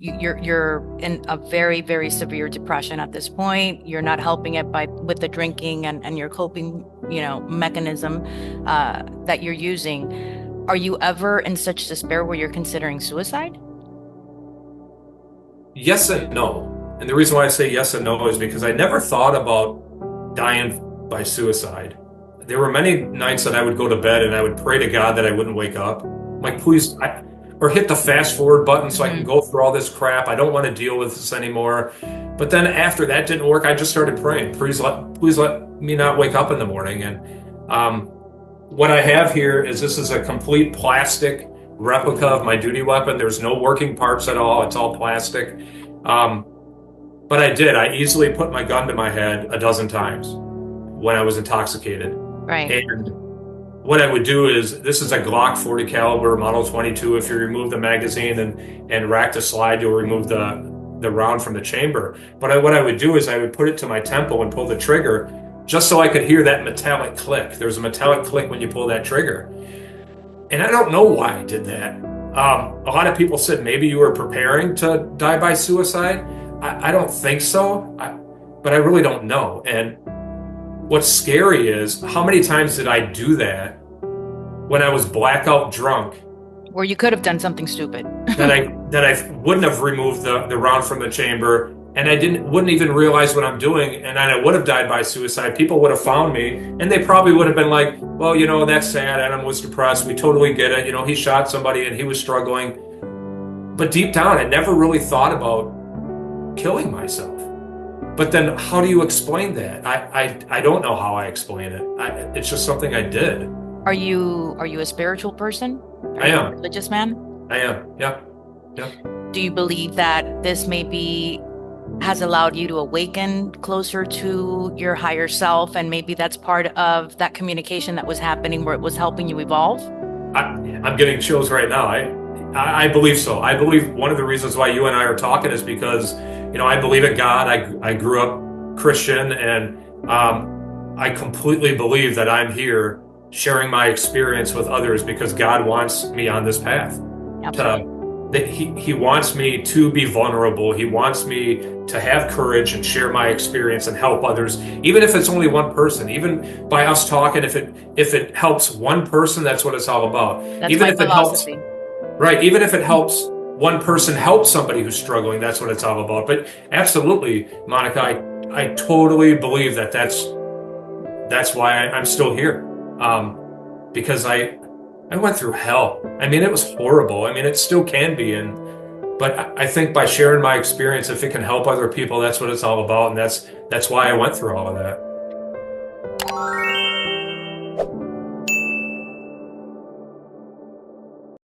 you're in a very, very severe depression at this point. You're not helping it by with the drinking and your coping, mechanism that you're using. Are you ever in such despair where you're considering suicide? Yes and no. And the reason why I say yes and no is because I never thought about dying by suicide. There were many nights that I would go to bed and I would pray to God that I wouldn't wake up. I'm like, please, or hit the fast forward button so I can Hmm. go through all this crap. I don't want to deal with this anymore. But then after that didn't work, I just started praying. Please let me not wake up in the morning. And um, what I have here is this is a complete plastic replica of my duty weapon. There's no working parts at all. It's all plastic. Um, but I did. I easily put my gun to my head a dozen times when I was intoxicated. Right. And what I would do is this is a Glock 40 caliber Model 22. If you remove the magazine and rack the slide, you'll remove the round from the chamber. But what I would do is I would put it to my temple and pull the trigger just so I could hear that metallic click. There's a metallic click when you pull that trigger. And I don't know why I did that. A lot of people said maybe you were preparing to die by suicide. I don't think so, but I really don't know. And what's scary is how many times did I do that when I was blackout drunk Or you could have done something stupid. that I wouldn't have removed the round from the chamber and I wouldn't even realize what I'm doing and I would have died by suicide. People would have found me and they probably would have been like, well, that's sad. Adam was depressed. We totally get it. He shot somebody and he was struggling. But deep down, I never really thought about killing myself. But then how do you explain that? I don't know how I explain it. It's just something I did. Are you a spiritual person? Are I you a am. religious man? I am. Yeah. Yeah. Do you believe that this maybe has allowed you to awaken closer to your higher self, and maybe that's part of that communication that was happening where it was helping you evolve? I'm getting chills right now. I believe so. I believe one of the reasons why you and I are talking is because, I believe in God. I grew up Christian, and I completely believe that I'm here sharing my experience with others because God wants me on this path. Absolutely. That he wants me to be vulnerable. He wants me to have courage and share my experience and help others, even if it's only one person. Even by us talking, if it helps one person, that's what it's all about. That's Even my if it helps, philosophy. right? Even if it helps one person help somebody who's struggling, that's what it's all about. But absolutely, Monica, I totally believe that's why I'm still here, because I went through hell. I mean, it was horrible. I mean, it still can be. But I think by sharing my experience, if it can help other people, that's what it's all about. And that's why I went through all of that.